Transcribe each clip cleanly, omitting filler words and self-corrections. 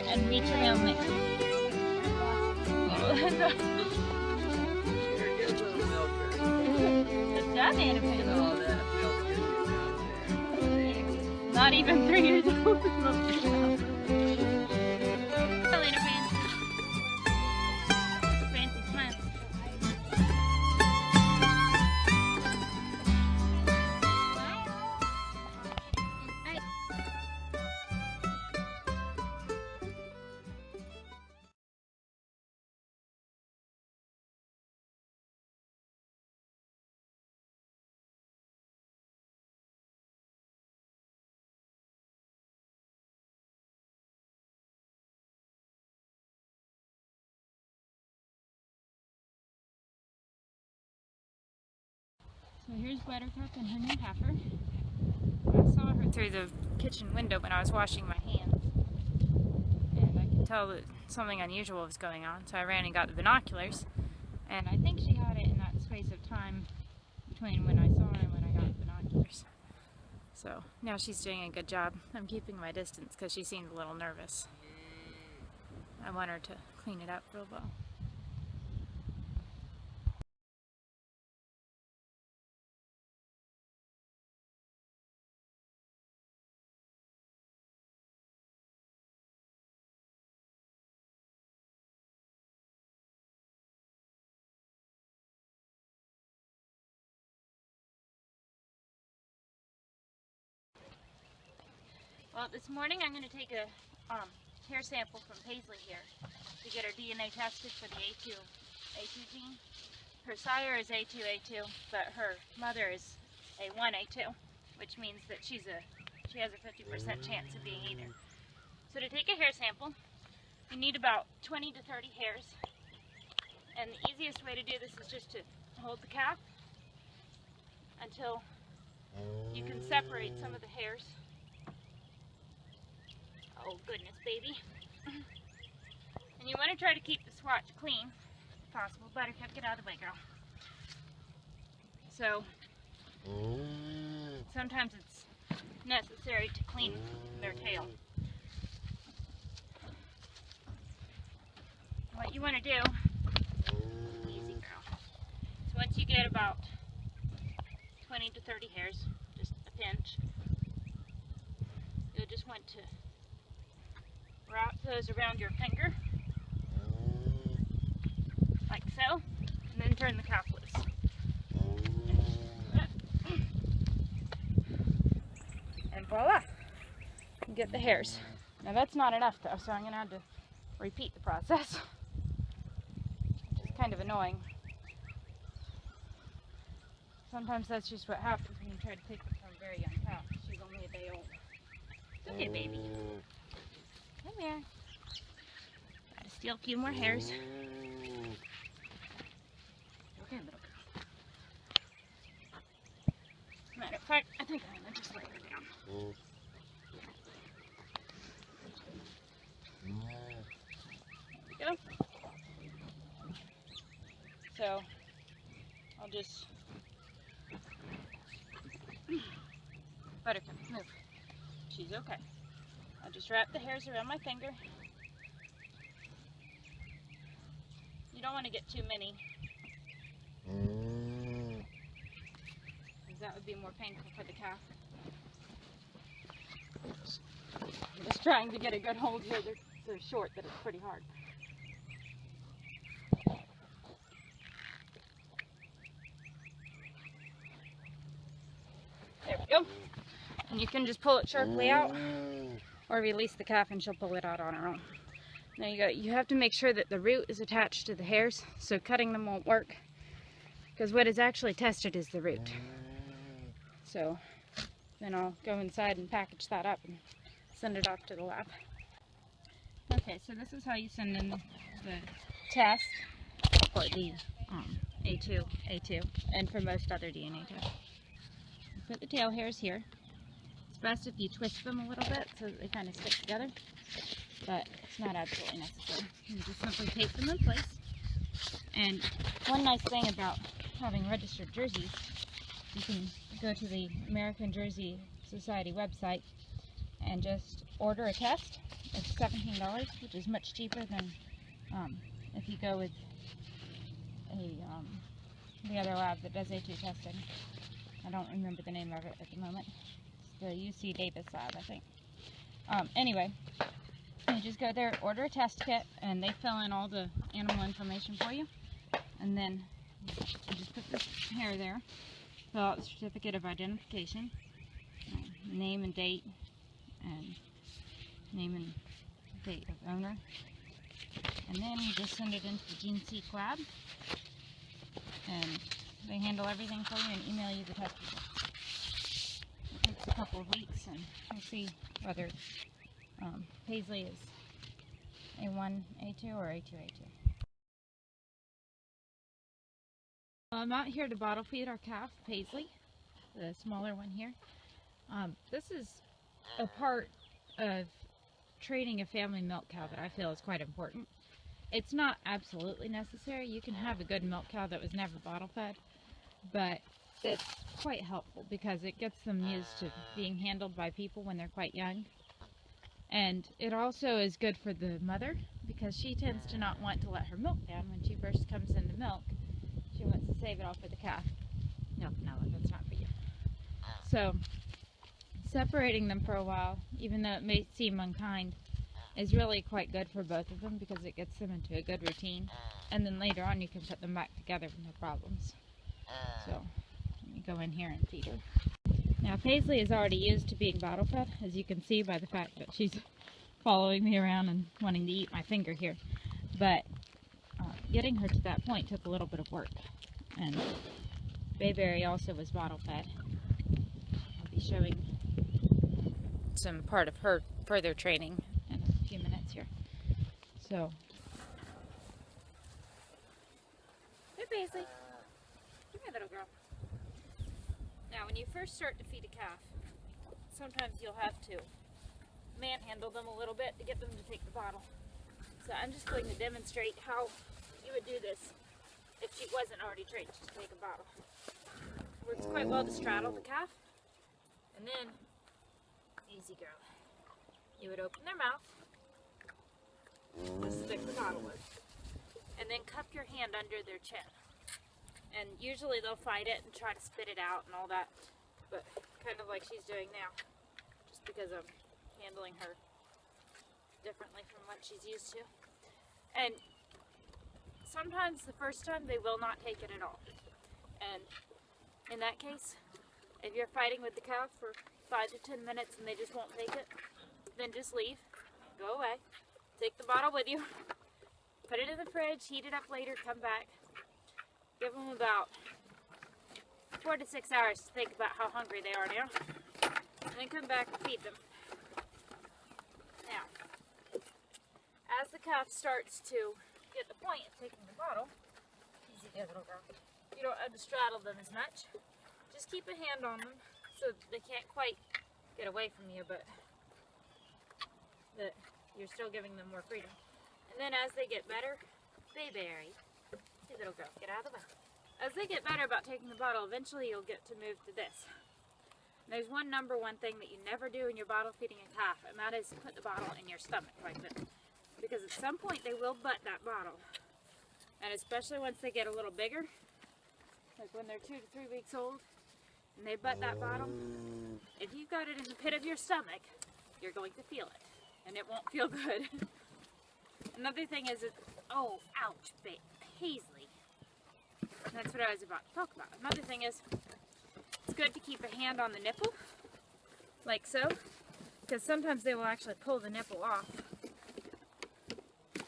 and meet your family. Good job, Anna Pan. Not even 3 years old. Anna Pan. Fancy smile. So here's Buttercup and her new heifer. I saw her through the kitchen window when I was washing my hands, and I could tell that something unusual was going on, so I ran and got the binoculars, and I think she had it in that space of time between when I saw her and when I got the binoculars. So now she's doing a good job. I'm keeping my distance because she seemed a little nervous. I want her to clean it up real well. Well, this morning I'm going to take a hair sample from Paisley here to get her DNA tested for the A2 gene. Her sire is A2, but her mother is A1, which means that she has a 50% chance of being either. So to take a hair sample, you need about 20 to 30 hairs, and the easiest way to do this is just to hold the calf until you can separate some of the hairs. Oh goodness, baby. And you want to try to keep the swatch clean if possible. Buttercup, get out of the way, girl. So, sometimes it's necessary to clean their tail. What you want to do, easy girl, so once you get about 20 to 30 hairs, just a pinch, you'll just want to wrap those around your finger, like so, and then turn the calf loose. And voila, you get the hairs. Now that's not enough though, so I'm going to have to repeat the process, which is kind of annoying. Sometimes that's just what happens when you try to pick it from a very young calf. She's only a day old. It's okay, baby. Come here. Gotta steal a few more hairs. Okay, little girl. Matter of fact, I think I'm gonna just lay her down. There we go. So, I'll just... Buttercup, move. She's okay. I'll just wrap the hairs around my finger. You don't want to get too many, because that would be more painful for the calf. I'm just trying to get a good hold here. They're so short that it's pretty hard. There we go. And you can just pull it sharply out, or release the calf and she'll pull it out on her own. Now you have to make sure that the root is attached to the hairs, so cutting them won't work, because what is actually tested is the root. So then I'll go inside and package that up and send it off to the lab. Okay, so this is how you send in the test for the A2, and for most other DNA tests. You put the tail hairs here. It's best if you twist them a little bit so that they kind of stick together, but it's not absolutely necessary. You just simply tape them in place. And one nice thing about having registered jerseys, you can go to the American Jersey Society website and just order a test. It's $17, which is much cheaper than if you go with the other lab that does A2 testing. I don't remember the name of it at the moment. It's the UC Davis lab, I think. Anyway, you just go there, order a test kit, and they fill in all the animal information for you. And then you just put this hair there, fill out the certificate of identification, name and date, and name and date of owner. And then you just send it into the GeneSeq lab, and they handle everything for you and email you the test results. It takes a couple of weeks, and we'll see whether Paisley is A1, A2, or A2, A2. I'm out here to bottle feed our calf, Paisley, the smaller one here. This is a part of training a family milk cow that I feel is quite important. It's not absolutely necessary. You can have a good milk cow that was never bottle fed, but it's quite helpful because it gets them used to being handled by people when they're quite young. And it also is good for the mother because she tends to not want to let her milk down when she first comes into milk. She wants to save it all for the calf. No, that's not for you. So separating them for a while, even though it may seem unkind, is really quite good for both of them because it gets them into a good routine. And then later on you can put them back together with no problems. So let me go in here and feed her. Now Paisley is already used to being bottle fed, as you can see by the fact that she's following me around and wanting to eat my finger here. But getting her to that point took a little bit of work. And Bayberry also was bottle fed. I'll be showing some part of her further training in a few minutes here. So, hey Paisley, come here little girl. Now when you first start to feed a calf, sometimes you'll have to manhandle them a little bit to get them to take the bottle. So I'm just going to demonstrate how you would do this if she wasn't already trained to take a bottle. It works quite well to straddle the calf, and then, easy girl, you would open their mouth, and stick the bottle in, and then cup your hand under their chin. And usually they'll fight it and try to spit it out and all that, but kind of like she's doing now, just because I'm handling her differently from what she's used to. And sometimes the first time they will not take it at all. And in that case, if you're fighting with the calf for 5 to 10 minutes and they just won't take it, then just leave, go away, take the bottle with you, put it in the fridge, heat it up later, come back. Give them about 4 to 6 hours to think about how hungry they are now, and then come back and feed them. Now, as the calf starts to get the point of taking the bottle, easy there little girl, you don't have to straddle them as much. Just keep a hand on them so they can't quite get away from you, but that you're still giving them more freedom. And then as they get better, Bayberry, hey little girl, get out of the way. As they get better about taking the bottle, eventually you'll get to move to this. And there's one number one thing that you never do in your bottle feeding a calf, and that is put the bottle in your stomach like this. Because at some point they will butt that bottle. And especially once they get a little bigger, like when they're 2 to 3 weeks old, and they butt that bottle, if you've got it in the pit of your stomach, you're going to feel it. And it won't feel good. Another thing is, oh, ouch, Paisley. That's what I was about to talk about. Another thing is, it's good to keep a hand on the nipple, like so, because sometimes they will actually pull the nipple off.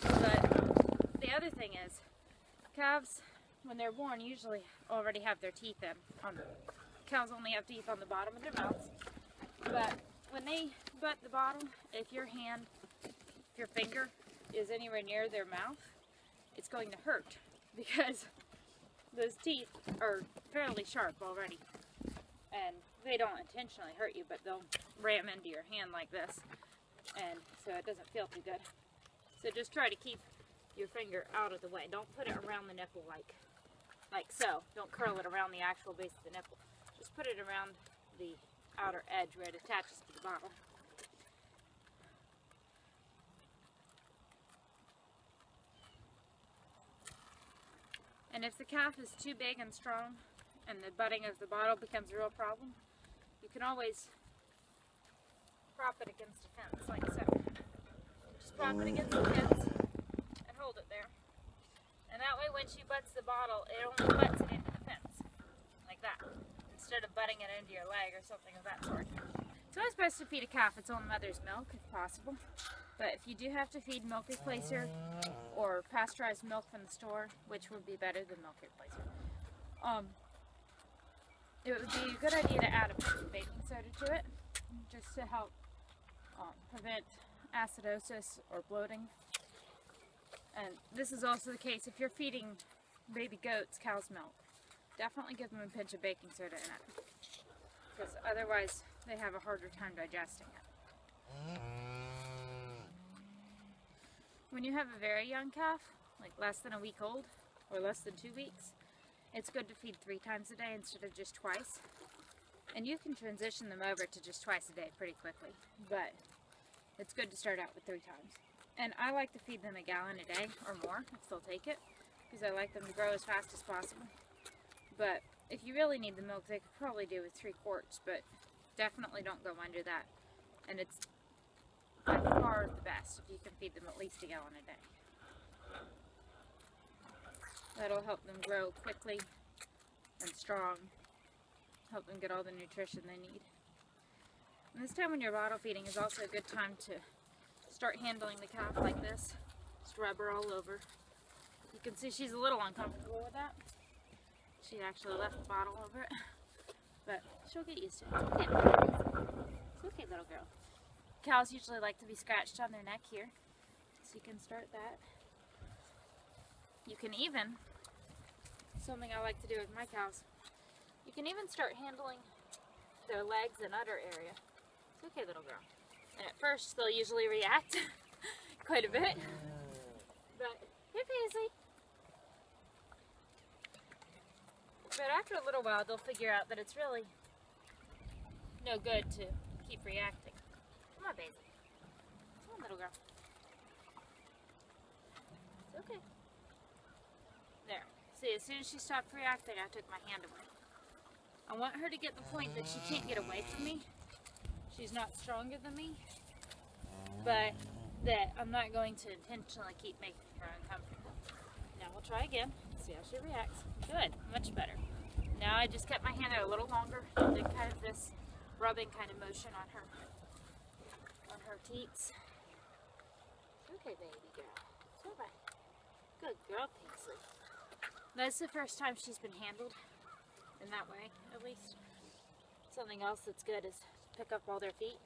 But the other thing is, calves, when they're born, usually already have their teeth in. Cows only have teeth on the bottom of their mouths. But when they butt the bottle, if your finger is anywhere near their mouth, it's going to hurt because those teeth are fairly sharp already. And they don't intentionally hurt you, but they'll ram into your hand like this. And so it doesn't feel too good. So just try to keep your finger out of the way. Don't put it around the nipple like so. Don't curl it around the actual base of the nipple. Just put it around the outer edge where it attaches to the bottle. And if the calf is too big and strong and the butting of the bottle becomes a real problem, you can always prop it against a fence like so. Just prop it against the fence and hold it there. And that way when she butts the bottle, it only butts it into the fence. Like that. Instead of butting it into your leg or something of that sort. It's always best to feed a calf its own mother's milk if possible. But if you do have to feed milk replacer or pasteurized milk from the store, which would be better than milk replacer, it would be a good idea to add a pinch of baking soda to it, just to help prevent acidosis or bloating. And this is also the case if you're feeding baby goats cow's milk. Definitely give them a pinch of baking soda in it, because otherwise they have a harder time digesting it. When you have a very young calf, like less than a week old or less than 2 weeks, it's good to feed 3 times a day instead of just twice. And you can transition them over to just twice a day pretty quickly, but it's good to start out with 3 times. And I like to feed them a gallon a day or more if they'll take it, because I like them to grow as fast as possible. But if you really need the milk, they could probably do with 3 quarts, but definitely don't go under that. And it's by far the best if you can feed them at least a gallon a day. That'll help them grow quickly and strong, help them get all the nutrition they need. And this time when you're bottle feeding is also a good time to start handling the calf like this. Just rub her all over. You can see she's a little uncomfortable with that. She actually left the bottle over it, but she'll get used to it. It's okay. It's okay, little girl. Cows usually like to be scratched on their neck here, so you can start that. You can even, something I like to do with my cows, you can even start handling their legs and udder area. It's okay, little girl. And at first they'll usually react quite a bit, but hey Paisley. But after a little while, they'll figure out that it's really no good to keep reacting. Come on, Paisley. Come on, little girl. It's okay. There. See, as soon as she stopped reacting, I took my hand away. I want her to get the point that she can't get away from me. She's not stronger than me. But that I'm not going to intentionally keep making her uncomfortable. Now we'll try again. See how she reacts. Good, much better. Now I just kept my hand out a little longer, did kind of this rubbing kind of motion on her teats. Okay, baby girl. It's all right. Good girl, Paisley. That's the first time she's been handled in that way, at least. Something else that's good is to pick up all their feet.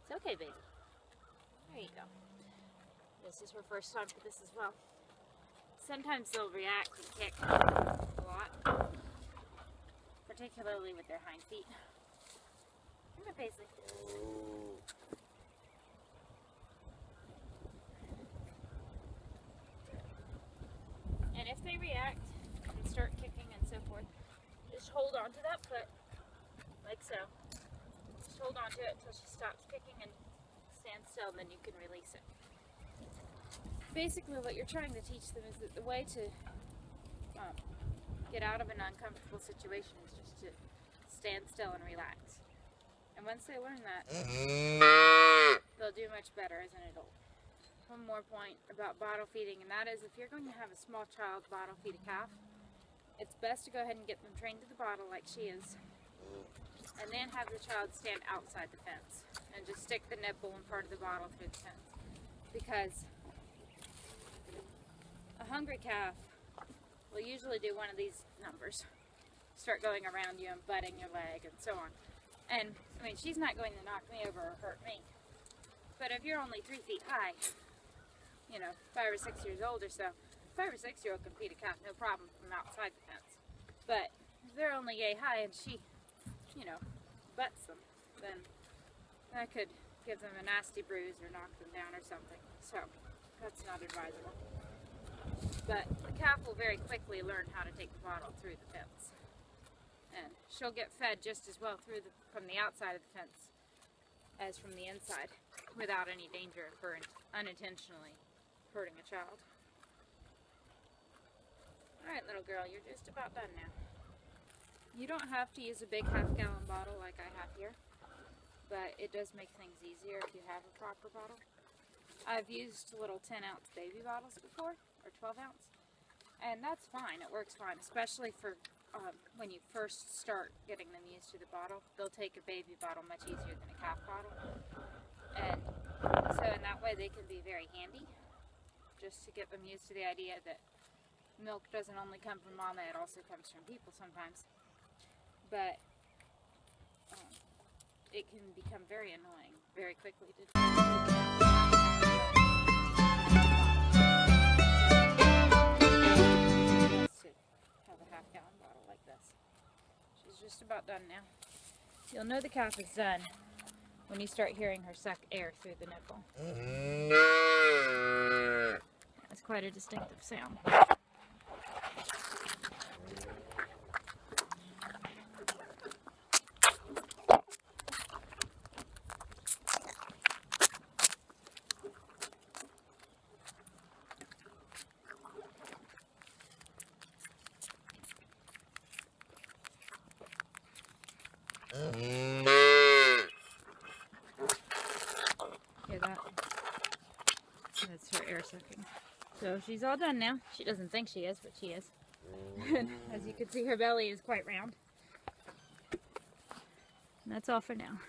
It's okay, baby. There you go. This is her first time for this as well. Sometimes they'll react and kick a lot, particularly with their hind feet. Come here, Paisley. And if they react and start kicking and so forth, just hold on to that foot, like so. Just hold on to it until she stops kicking and stand still, and then you can release it. Basically what you're trying to teach them is that the way to get out of an uncomfortable situation is just to stand still and relax. And once they learn that, they'll do much better as an adult. One more point about bottle feeding, and that is if you're going to have a small child bottle feed a calf, it's best to go ahead and get them trained to the bottle like she is, and then have the child stand outside the fence and just stick the nipple in part of the bottle through the fence. Because a hungry calf will usually do one of these numbers. Start going around you and butting your leg and so on. And, I mean, she's not going to knock me over or hurt me. But if you're only 3 feet high, you know, 5 or 6 years old or so, 5 or 6 year old can feed a calf no problem from outside the fence. But if they're only yay high and she, you know, butts them, then that could give them a nasty bruise or knock them down or something. So, that's not advisable. But the calf will very quickly learn how to take the bottle through the fence. And she'll get fed just as well from the outside of the fence as from the inside, without any danger of her unintentionally hurting a child. Alright, little girl, you're just about done now. You don't have to use a big half-gallon bottle like I have here, but it does make things easier if you have a proper bottle. I've used little 10-ounce baby bottles before, or 12-ounce, and that's fine. It works fine, especially for when you first start getting them used to the bottle. They'll take a baby bottle much easier than a calf bottle, and so in that way they can be very handy, just to get them used to the idea that milk doesn't only come from mama, it also comes from people sometimes. But it can become very annoying very quickly to have a half-gallon bottle like this. She's just about done now. You'll know the calf is done when you start hearing her suck air through the nipple. That's quite a distinctive sound. Hear that? That's her air sucking. So she's all done now. She doesn't think she is, but she is. As you can see, her belly is quite round. And that's all for now.